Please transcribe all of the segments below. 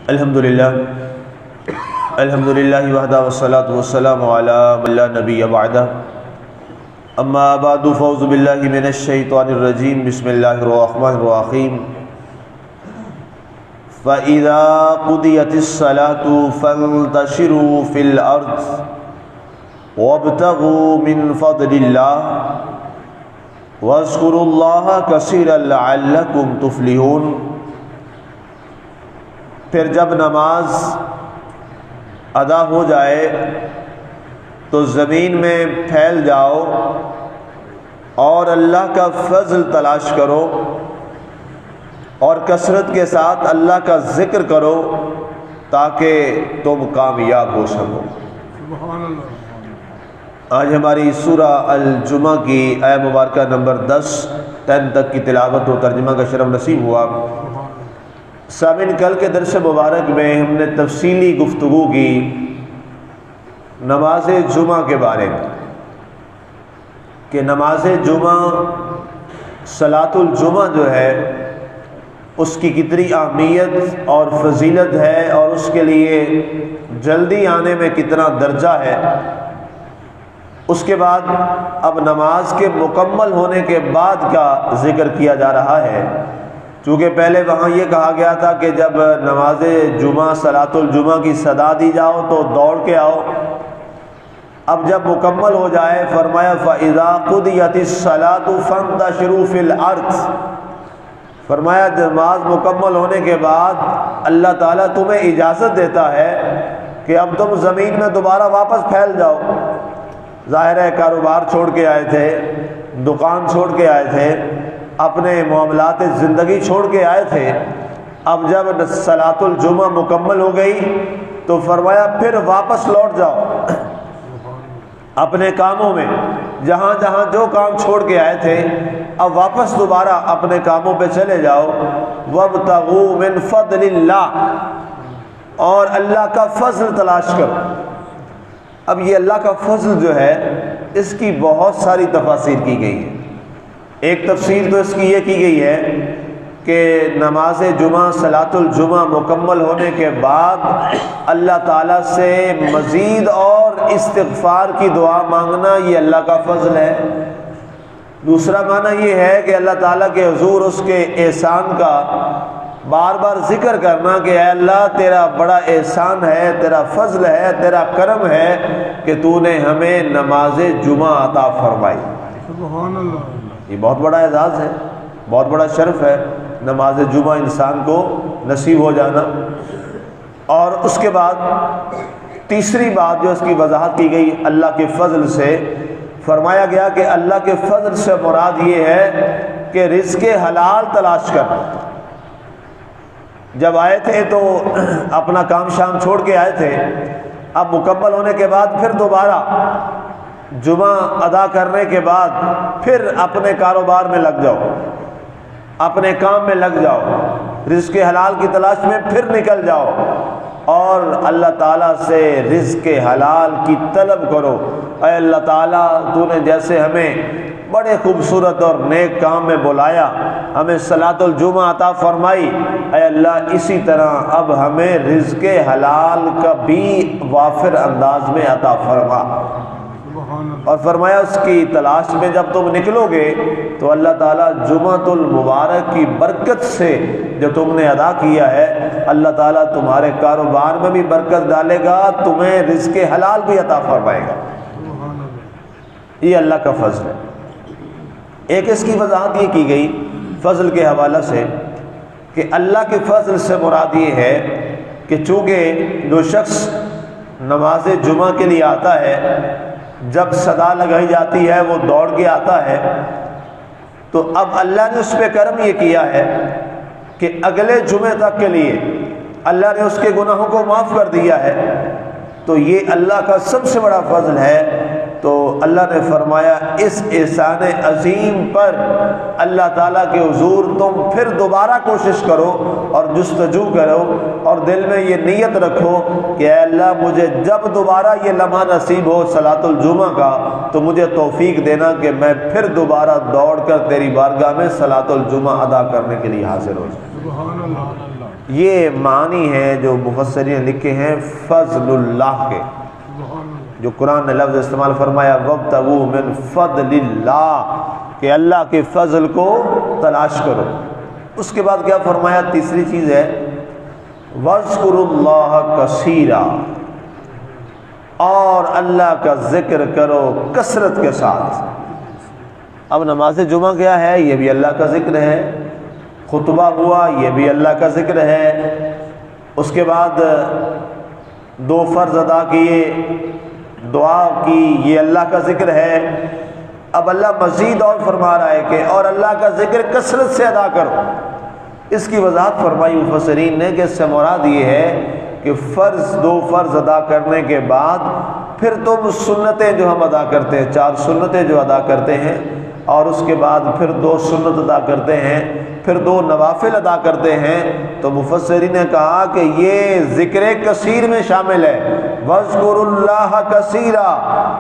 الحمدللہ وحدہ والصلاة والسلام علی من لا نبی بعدہ اما بعد فاعوذ باللہ من الشیطان الرجیم بسم اللہ الرحمن الرحیم فَإِذَا قُضِيَتِ الصَّلَاةُ فَانْتَشِرُوا فِي الْأَرْضِ وَابْتَغُوا مِنْ فَضْلِ اللَّهِ وَاذْكُرُوا اللَّهَ كَثِيرًا لَعَلَّكُمْ تُفْلِحُونَ۔ پھر جب نماز ادا ہو جائے تو زمین میں پھیل جاؤ اور اللہ کا فضل تلاش کرو اور کثرت کے ساتھ اللہ کا ذکر کرو تاکہ تم کامیاب ہو سکو۔ آج ہماری سورہ الجمعہ کی آیہ مبارکہ نمبر 10 تک کی تلاوت و ترجمہ کا شرف نصیب ہوا۔ سامعین، کل کے درس مبارک میں ہم نے تفصیلی گفتگو کی نماز جمعہ کے بارے میں کہ نماز جمعہ صلاۃ الجمعہ جو ہے اس کی کتنی اہمیت اور فضیلت ہے اور اس کے لیے جلدی آنے میں کتنا درجہ ہے۔ اس کے بعد اب نماز کے مکمل ہونے کے بعد کا ذکر کیا جا رہا ہے، چونکہ پہلے وہاں یہ کہا گیا تھا کہ جب نماز جمعہ صلاۃ الجمعہ کی صدا دی جاؤ تو دوڑ کے آؤ۔ اب جب مکمل ہو جائے فرمایا فَإِذَا قُضِيَتِ الصَّلَاةُ فَانْتَشِرُوا فِي الْأَرْضِ، فرمایا نماز مکمل ہونے کے بعد اللہ تعالیٰ تمہیں اجازت دیتا ہے کہ اب تم زمین میں دوبارہ واپس پھیل جاؤ۔ ظاہر ہے کاروبار چھوڑ کے آئے تھے، دکان چھوڑ کے آئے تھے، اپنے معاملات زندگی چھوڑ کے آئے تھے، اب جب صلاۃ الجمعہ مکمل ہو گئی تو فرمایا پھر واپس لوٹ جاؤ اپنے کاموں میں، جہاں جہاں جو کام چھوڑ کے آئے تھے اب واپس دوبارہ اپنے کاموں پہ چلے جاؤ۔ وَابْتَغُوا مِنْ فَضْلِ اللَّهِ، اور اللہ کا فضل تلاش کرو۔ اب یہ اللہ کا فضل جو ہے اس کی بہت ساری تفاسیر کی گئی ہے۔ ایک تفسیر تو اس کی یہ کی گئی ہے کہ نماز جمعہ صلاۃ الجمعہ مکمل ہونے کے بعد اللہ تعالیٰ سے مزید اور استغفار کی دعا مانگنا یہ اللہ کا فضل ہے۔ دوسرا معنی یہ ہے کہ اللہ تعالیٰ کے حضور اس کے احسان کا بار بار ذکر کرنا کہ اے اللہ تیرا بڑا احسان ہے، تیرا فضل ہے، تیرا کرم ہے کہ تو نے ہمیں نماز جمعہ عطا فرمائی۔ سبحان اللہ، یہ بہت بڑا اعزاز ہے، بہت بڑا شرف ہے نماز جمعہ انسان کو نصیب ہو جانا۔ اور اس کے بعد تیسری بات جو اس کی وضاحت کی گئی اللہ کے فضل سے، فرمایا گیا کہ اللہ کے فضل سے مراد یہ ہے کہ رزق حلال تلاش کرنا۔ جب آئے تھے تو اپنا کام شام چھوڑ کے آئے تھے، اب مکمل ہونے کے بعد پھر دوبارہ جمعہ ادا کرنے کے بعد پھر اپنے کاروبار میں لگ جاؤ، اپنے کام میں لگ جاؤ، رزق حلال کی تلاش میں پھر نکل جاؤ اور اللہ تعالیٰ سے رزق حلال کی طلب کرو۔ اے اللہ تعالیٰ تو نے جیسے ہمیں بڑے خوبصورت اور نیک کام میں بلایا، ہمیں صلاۃ الجمعہ عطا فرمائی، اے اللہ اسی طرح اب ہمیں رزق حلال کا بھی وافر انداز میں عطا فرما۔ اور فرمایا اس کی تلاش میں جب تم نکلو گے تو اللہ تعالیٰ جمعۃ المبارک کی برکت سے جو تم نے ادا کیا ہے اللہ تعالیٰ تمہارے کاروبار میں بھی برکت ڈالے گا، تمہیں رزق حلال بھی عطا فرمائے گا۔ یہ اللہ کا فضل ہے۔ ایک اس کی وضاحت یہ کی گئی فضل کے حوالہ سے کہ اللہ کے فضل سے مراد یہ ہے کہ چونکہ جو شخص نماز جمعہ کے لیے آتا ہے جب صدا لگائی جاتی ہے وہ دوڑ کے آتا ہے، تو اب اللہ نے اس پہ کرم یہ کیا ہے کہ اگلے جمعے تک کے لیے اللہ نے اس کے گناہوں کو معاف کر دیا ہے۔ تو یہ اللہ کا سب سے بڑا فضل ہے۔ تو اللہ نے فرمایا اس احسان عظیم پر اللہ تعالیٰ کے حضور تم پھر دوبارہ کوشش کرو اور جستجو کرو اور دل میں یہ نیت رکھو کہ اے اللہ مجھے جب دوبارہ یہ لمحہ نصیب ہو صلاۃ الجمعہ کا تو مجھے توفیق دینا کہ میں پھر دوبارہ دوڑ کر تیری بارگاہ میں صلاۃ الجمعہ ادا کرنے کے لیے حاضر ہو جاؤں۔ سبحان اللہ۔ یہ معنی ہیں جو مفسرین نے لکھے ہیں فضل اللہ کے، جو قرآن نے لفظ استعمال فرمایا وابتغوا من فضل اللہ، کہ اللہ کے فضل کو تلاش کرو۔ اس کے بعد کیا فرمایا؟ تیسری چیز ہے وَاذْكُرُوا اللَّهَ كَثِيرًا، اور اللہ کا ذکر کرو کثرت کے ساتھ۔ اب نماز جمعہ کیا ہے؟ یہ بھی اللہ کا ذکر ہے، خطبہ ہوا یہ بھی اللہ کا ذکر ہے، اس کے بعد 2 فرض ادا کیے، دعا کی، یہ اللہ کا ذکر ہے۔ اب اللہ مزید اور فرما رہا ہے کہ اور اللہ کا ذکر کثرت سے ادا کرو۔ اس کی وضاحت فرمائی مفسرین نے کہ اس سے مراد یہ ہے کہ 2 فرض ادا کرنے کے بعد پھر تم سنتیں جو ہم ادا کرتے ہیں، 4 سنتیں جو ادا کرتے ہیں، اور اس کے بعد پھر 2 سنت ادا کرتے ہیں، پھر 2 نوافل ادا کرتے ہیں، تو مفسرین نے کہا کہ یہ ذکر کثیر میں شامل ہے۔ وَاذْكُرُوا اللَّهَ كَثِيرًا،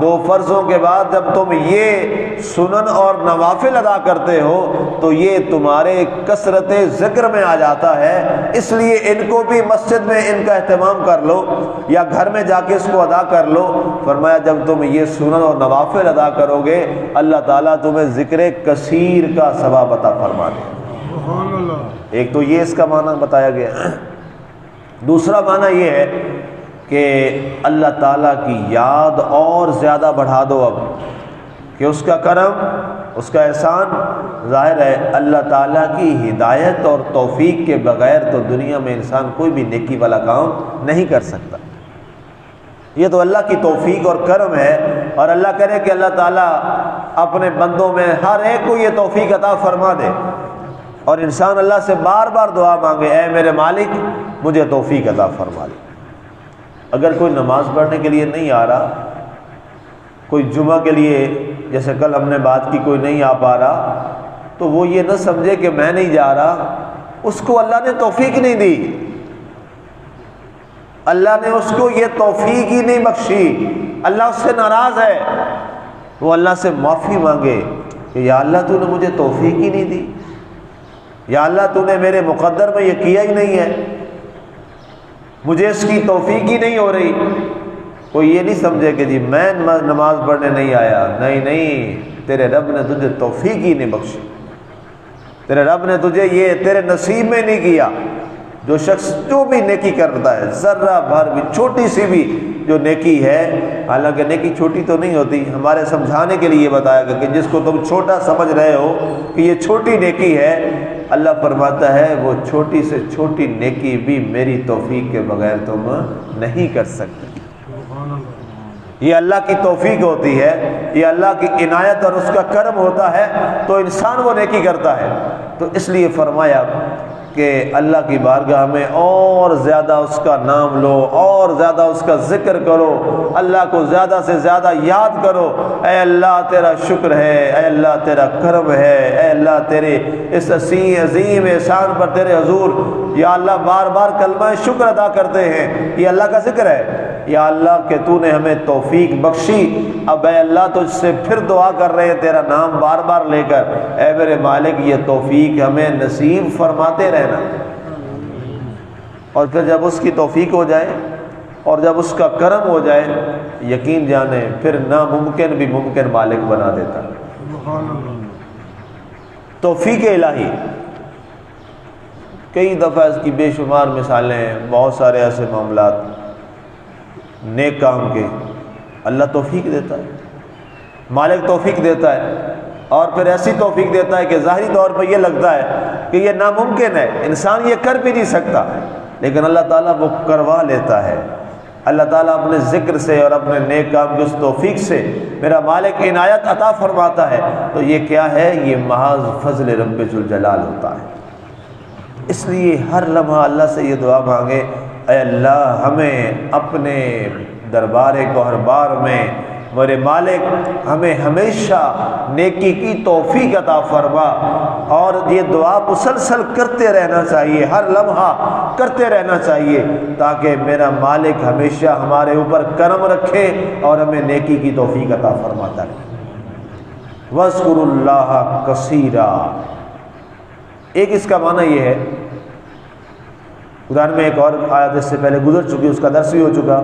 2 فرضوں کے بعد جب تم یہ سنن اور نوافل ادا کرتے ہو تو یہ تمہارے کثرت ذکر میں آ جاتا ہے، اس لیے ان کو بھی مسجد میں ان کا اہتمام کر لو یا گھر میں جا کے اس کو ادا کر لو۔ فرمایا جب تم یہ سنن اور نوافل ادا کرو گے اللہ تعالیٰ تمہیں ذکر کثیر کا ثواب عطا فرما دے۔ ایک تو یہ اس کا معنی بتایا گیا۔ دوسرا معنی یہ ہے کہ اللہ تعالیٰ کی یاد اور زیادہ بڑھا دو اب، کہ اس کا کرم، اس کا احسان۔ ظاہر ہے اللہ تعالیٰ کی ہدایت اور توفیق کے بغیر تو دنیا میں انسان کوئی بھی نیکی والا کام نہیں کر سکتا۔ یہ تو اللہ کی توفیق اور کرم ہے، اور اللہ کرے کہ اللہ تعالیٰ اپنے بندوں میں ہر ایک کو یہ توفیق عطا فرما دے، اور انسان اللہ سے بار بار دعا مانگے اے میرے مالک مجھے توفیق عطا فرما دے۔ اگر کوئی نماز پڑھنے کے لیے نہیں آ رہا، کوئی جمعہ کے لیے جیسے کل ہم نے بات کی کوئی نہیں آ پا رہا، تو وہ یہ نہ سمجھے کہ میں نہیں جا رہا، اس کو اللہ نے توفیق نہیں دی، اللہ نے اس کو یہ توفیق ہی نہیں بخشی، اللہ اس سے ناراض ہے۔ وہ اللہ سے معافی مانگے کہ یا اللہ تو نے مجھے توفیق ہی نہیں دی، یا اللہ تو نے میرے مقدر میں یہ کیا ہی نہیں ہے، مجھے اس کی توفیق ہی نہیں ہو رہی۔ کوئی یہ نہیں سمجھے کہ جی میں نماز پڑھنے نہیں آیا، نہیں نہیں، تیرے رب نے تجھے توفیق ہی نہیں بخشی، تیرے رب نے تجھے یہ تیرے نصیب میں نہیں کیا۔ جو شخص جو بھی نیکی کرتا ہے، ذرہ بھر بھی چھوٹی سی بھی جو نیکی ہے، حالانکہ نیکی چھوٹی تو نہیں ہوتی، ہمارے سمجھانے کے لیے یہ بتایا گیا کہ جس کو تم چھوٹا سمجھ رہے ہو کہ یہ چھوٹی نیکی ہے، اللہ فرماتا ہے وہ چھوٹی سے چھوٹی نیکی بھی میری توفیق کے بغیر تم نہیں کر سکتے۔ یہ اللہ کی توفیق ہوتی ہے، یہ اللہ کی عنایت اور اس کا کرم ہوتا ہے تو انسان وہ نیکی کرتا ہے۔ تو اس لیے فرمایا کہ اللہ کی بارگاہ میں اور زیادہ اس کا نام لو، اور زیادہ اس کا ذکر کرو، اللہ کو زیادہ سے زیادہ یاد کرو۔ اے اللہ تیرا شکر ہے، اے اللہ تیرا کرم ہے، اے اللہ تیرے اس عظیم احسان پر تیرے حضور یا اللہ بار بار کلمہ شکر ادا کرتے ہیں۔ یہ اللہ کا ذکر ہے، یا اللہ کہ تو نے ہمیں توفیق بخشی، اب اے اللہ تجھ سے پھر دعا کر رہے ہیں تیرا نام بار بار لے کر، اے میرے مالک یہ توفیق ہمیں نصیب فرماتے رہنا۔ اور پھر جب اس کی توفیق ہو جائے اور جب اس کا کرم ہو جائے، یقین جانے پھر ناممکن بھی ممکن مالک بنا دیتا۔ توفیق الہی کئی دفعہ اس کی بے شمار مثالیں ہیں، بہت سارے ایسے معاملات نیک کام کے اللہ توفیق دیتا ہے، مالک توفیق دیتا ہے، اور پھر ایسی توفیق دیتا ہے کہ ظاہری طور پر یہ لگتا ہے کہ یہ ناممکن ہے، انسان یہ کر بھی نہیں سکتا، لیکن اللہ تعالیٰ وہ کروا لیتا ہے۔ اللہ تعالیٰ اپنے ذکر سے اور اپنے نیک کام کی اس توفیق سے میرا مالک عنایت عطا فرماتا ہے، تو یہ کیا ہے؟ یہ محض فضل رب ذوالجلال ہوتا ہے۔ اس لیے ہر لمحہ اللہ سے یہ دعا مانگے اے اللہ ہمیں اپنے دربار گوہربار میں میرے مالک ہمیں ہمیشہ نیکی کی توفیق عطا فرما، اور یہ دعا مسلسل کرتے رہنا چاہیے، ہر لمحہ کرتے رہنا چاہیے، تاکہ میرا مالک ہمیشہ ہمارے اوپر کرم رکھے اور ہمیں نیکی کی توفیق عطا فرماتا ہے۔ وَاذْكُرُوا اللَّهَ كَثِيرًا، ایک اس کا معنی یہ ہے قرآن میں ایک اور آیت اس سے پہلے گزر چکی، اس کا درس بھی ہو چکا۔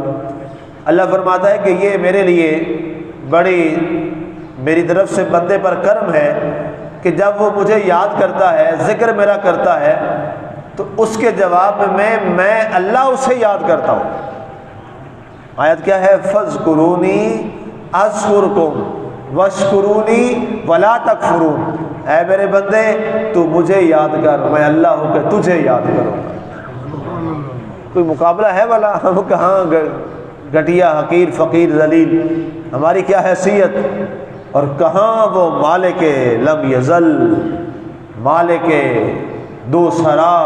اللہ فرماتا ہے کہ یہ میرے لیے بڑی میری طرف سے بندے پر کرم ہے کہ جب وہ مجھے یاد کرتا ہے، ذکر میرا کرتا ہے، تو اس کے جواب میں اللہ اسے یاد کرتا ہوں۔ آیت کیا ہے؟ فَاذْكُرُونِي أَذْكُرْكُمْ وَاشْكُرُونِي وَلَا تَكْفُرُونَ، اے میرے بندے تو مجھے یاد کر، میں اللہ ہوں کہ تجھے یاد کروں گا۔ کوئی مقابلہ ہے بھلا؟ ہم کہاں گھٹیا، حقیر، فقیر، ذلیل، ہماری کیا حیثیت، اور کہاں وہ مالک لم یزل، مالک دو سرا،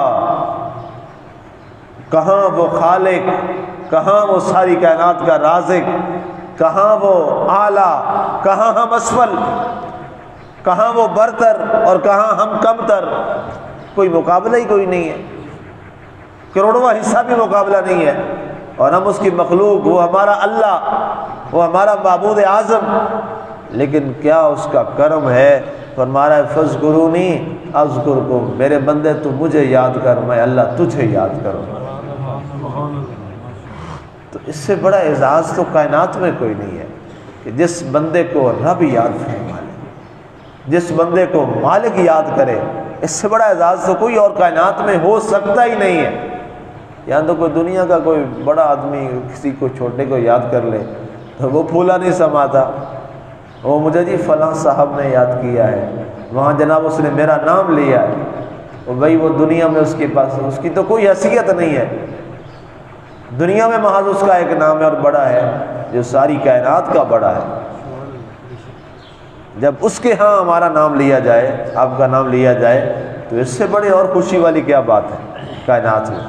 کہاں وہ خالق، کہاں وہ ساری کائنات کا رازق، کہاں وہ اعلیٰ، کہاں ہم اسفل، کہاں وہ برتر اور کہاں ہم کمتر۔ کوئی مقابلہ ہی کوئی نہیں ہے، کروڑواں حصہ بھی مقابلہ نہیں ہے، اور ہم اس کی مخلوق، وہ ہمارا اللہ، وہ ہمارا معبود اعظم، لیکن کیا اس کا کرم ہے۔ فرما رہا ہے فَاذْكُرُونِي أَذْكُرْكُمْ، میرے بندے تو مجھے یاد کر، میں اللہ تجھے یاد کروں گا۔ تو اس سے بڑا اعزاز تو کائنات میں کوئی نہیں ہے کہ جس بندے کو رب یاد فرما لے، جس بندے کو مالک یاد کرے۔ اس سے بڑا اعزاز تو کوئی اور کائنات میں ہو سکتا ہی نہیں ہے۔ یا تو کوئی دنیا کا کوئی بڑا آدمی کسی کو چھوٹے کو یاد کر لے تو وہ پھولا نہیں سماتا، وہ مجھے جی فلاں صاحب نے یاد کیا ہے، وہاں جناب اس نے میرا نام لیا ہے، اور بھائی وہ دنیا میں اس کے پاس اس کی تو کوئی حیثیت نہیں ہے، دنیا میں محض اس کا ایک نام ہے اور بڑا ہے جو ساری کائنات کا بڑا ہے۔ جب اس کے ہاں ہمارا نام لیا جائے، آپ کا نام لیا جائے، تو اس سے بڑی اور خوشی والی کیا بات ہے کائنات میں۔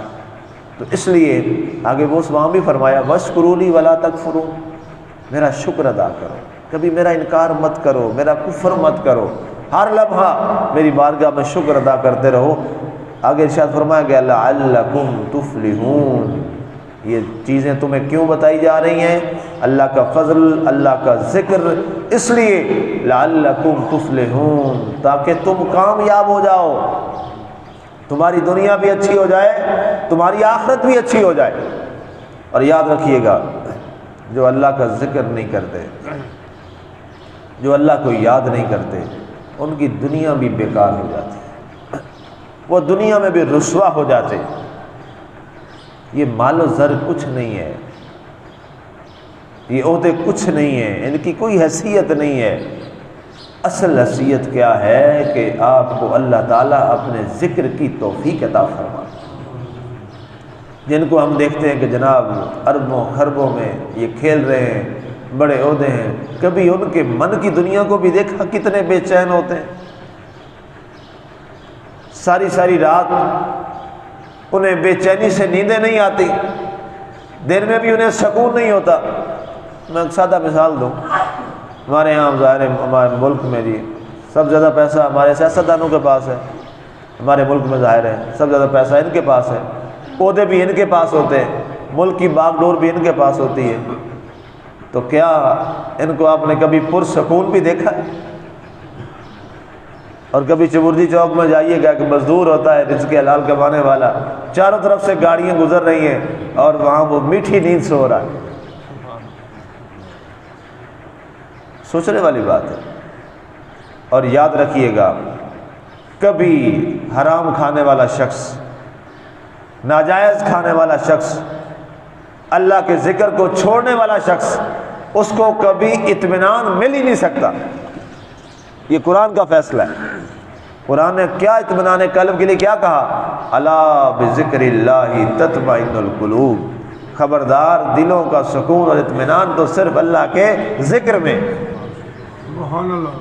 تو اس لیے آگے وہ وہاں بھی فرمایا وَاشْكُرُونِي وَلَا تَكْفُرُونَ، میرا شکر ادا کرو، کبھی میرا انکار مت کرو، میرا کفر مت کرو، ہر لمحہ میری بارگاہ میں شکر ادا کرتے رہو۔ آگے ارشاد فرمایا گیا لَعَلَّكُمْ تُفْلِحُونَ، یہ چیزیں تمہیں کیوں بتائی جا رہی ہیں؟ اللہ کا فضل، اللہ کا ذکر، اس لیے لَعَلَّكُمْ تُفْلِحُونَ، تاکہ تم کامیاب ہو جاؤ، تمہاری دنیا بھی اچھی ہو جائے، تمہاری آخرت بھی اچھی ہو جائے۔ اور یاد رکھیے گا جو اللہ کا ذکر نہیں کرتے، جو اللہ کو یاد نہیں کرتے، ان کی دنیا بھی بیکار ہو جاتی، وہ دنیا میں بھی رسوا ہو جاتے۔ یہ مال و زر کچھ نہیں ہے، یہ عہدے کچھ نہیں ہیں، ان کی کوئی حیثیت نہیں ہے۔ اصل حیثیت کیا ہے کہ آپ کو اللہ تعالیٰ اپنے ذکر کی توفیق عطا فرما، جن کو ہم دیکھتے ہیں کہ جناب اربوں خربوں میں یہ کھیل رہے ہیں، بڑے عہدے ہیں، کبھی ان کے من کی دنیا کو بھی دیکھا کتنے بے چین ہوتے ہیں، ساری ساری رات انہیں بے چینی سے نیندیں نہیں آتی، دن میں بھی انہیں سکون نہیں ہوتا۔ میں ایک سادہ مثال دوں، ہمارے یہاں ظاہر ہے ہمارے ملک میں جی سب زیادہ پیسہ ہمارے سیاستدانوں کے پاس ہے، ہمارے ملک میں ظاہر ہے سب زیادہ پیسہ ان کے پاس ہے، عہدے بھی ان کے پاس ہوتے ہیں، ملک کی باغ ڈور بھی ان کے پاس ہوتی ہے، تو کیا ان کو آپ نے کبھی پرسکون بھی دیکھا ہے؟ اور کبھی چبردی چوک میں جائیے گا کہ مزدور ہوتا ہے رزق حلال کمانے والا، چاروں طرف سے گاڑیاں گزر رہی ہیں اور وہاں وہ میٹھی نیند سو رہا ہے۔ سوچنے والی بات ہے۔ اور یاد رکھیے گا کبھی حرام کھانے والا شخص، ناجائز کھانے والا شخص، اللہ کے ذکر کو چھوڑنے والا شخص، اس کو کبھی اطمینان مل ہی نہیں سکتا۔ یہ قرآن کا فیصلہ ہے۔ قرآن نے کیا اطمینان قلب کے لیے کیا کہا؟ الا بذکر اللہ تطمئن القلوب، خبردار دلوں کا سکون اور اطمینان تو صرف اللہ کے ذکر میں،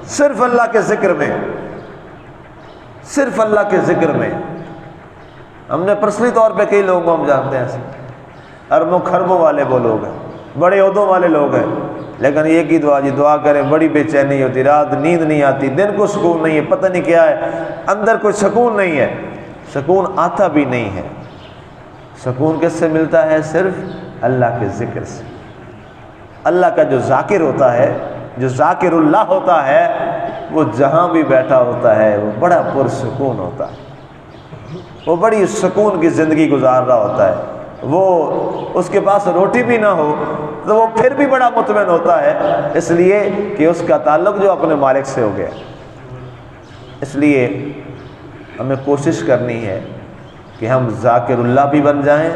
صرف اللہ کے ذکر میں، صرف اللہ کے ذکر میں۔ ہم نے پرسنلی طور پہ کئی لوگوں کو ہم جانتے ہیں ایسے، اربوں خربوں والے وہ لوگ ہیں، بڑے عہدوں والے لوگ ہیں، لیکن ایک ہی دعا، جی دعا کریں، بڑی بے چینی ہوتی، رات نیند نہیں آتی، دن کو سکون نہیں ہے، پتہ نہیں کیا ہے، اندر کوئی سکون نہیں ہے، سکون آتا بھی نہیں ہے۔ سکون کس سے ملتا ہے؟ صرف اللہ کے ذکر سے۔ اللہ کا جو ذاکر ہوتا ہے، جو ذاکر اللہ ہوتا ہے، وہ جہاں بھی بیٹھا ہوتا ہے وہ بڑا پرسکون ہوتا ہے۔ وہ بڑی سکون کی زندگی گزار رہا ہوتا ہے، وہ اس کے پاس روٹی بھی نہ ہو تو وہ پھر بھی بڑا مطمئن ہوتا ہے، اس لیے کہ اس کا تعلق جو اپنے مالک سے ہو گیا۔ اس لیے ہمیں کوشش کرنی ہے کہ ہم ذاکر اللہ بھی بن جائیں،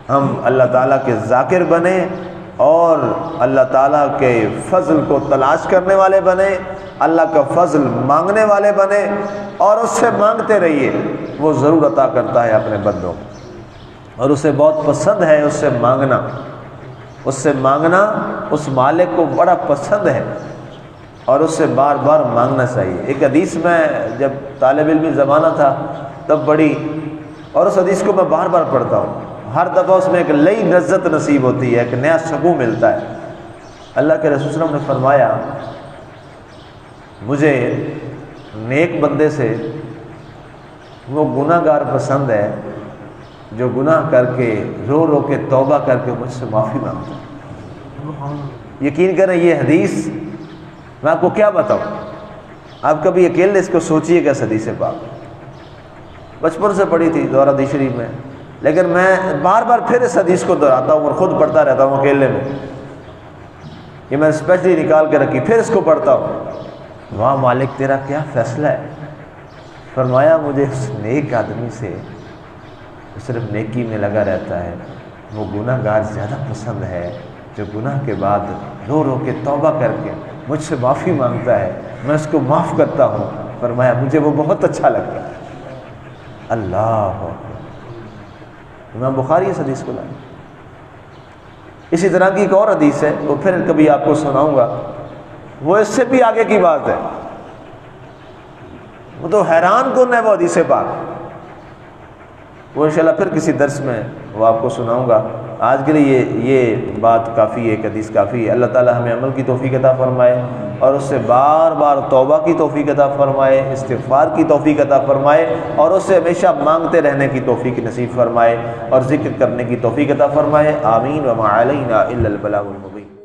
ہم اللہ تعالیٰ کے ذاکر بنیں اور اللہ تعالیٰ کے فضل کو تلاش کرنے والے بنیں، اللہ کا فضل مانگنے والے بنیں، اور اس سے مانگتے رہیے، وہ ضرور عطا کرتا ہے اپنے بندوں کو، اور اسے بہت پسند ہے اس سے مانگنا، اس سے مانگنا اس مالک کو بڑا پسند ہے، اور اس سے بار بار مانگنا چاہیے۔ ایک حدیث میں جب طالب علمی زمانہ تھا تب پڑھی، اور اس حدیث کو میں بار بار پڑھتا ہوں، ہر دفعہ اس میں ایک نئی لذت نصیب ہوتی ہے، ایک نیا سکون ملتا ہے۔ اللہ کے رسول صلی اللہ علیہ وسلم نے فرمایا، مجھے نیک بندے سے وہ گناہ گار پسند ہے جو گناہ کر کے رو رو کے توبہ کر کے مجھ سے معافی مانگتا ہے۔ یقین کریں یہ حدیث میں آپ کو کیا بتاؤں، آپ کبھی اکیلے اس کو سوچئے کہ اس حدیث پاک بچپن سے پڑھی تھی دورہ حدیث شریف میں، لیکن میں بار بار پھر اس حدیث کو دہراتا ہوں اور خود پڑھتا رہتا ہوں اکیلے میں، یہ میں اسپیشلی نکال کے رکھی، پھر اس کو پڑھتا ہوں۔ واہ مالک تیرا کیا فیصلہ ہے، فرمایا مجھے اس نیک آدمی سے صرف نیکی میں لگا رہتا ہے، وہ گناہ گار زیادہ پسند ہے جو گناہ کے بعد رو رو کے توبہ کر کے مجھ سے معافی مانگتا ہے، میں اس کو معاف کرتا ہوں، فرمایا مجھے وہ بہت اچھا لگتا ہے۔ اللہ، امام بخاری اس حدیث کو لائے۔ اسی طرح کی ایک اور حدیث ہے، وہ پھر کبھی آپ کو سناؤں گا، وہ اس سے بھی آگے کی بات ہے، وہ تو حیران کن ہے وہ حدیث پاک، وہ انشاءاللہ پھر کسی درس میں وہ آپ کو سناؤں گا۔ آج کے لیے یہ بات کافی ہے، ایک حدیث کافی ہے۔ اللہ تعالی ہمیں عمل کی توفیق عطا فرمائے، اور اس سے بار بار توبہ کی توفیق عطا فرمائے، استغفار کی توفیق عطا فرمائے، اور اس سے ہمیشہ مانگتے رہنے کی توفیق نصیب فرمائے، اور ذکر کرنے کی توفیق عطا فرمائے۔ آمین۔ وما علینا الا البلاغ المبین۔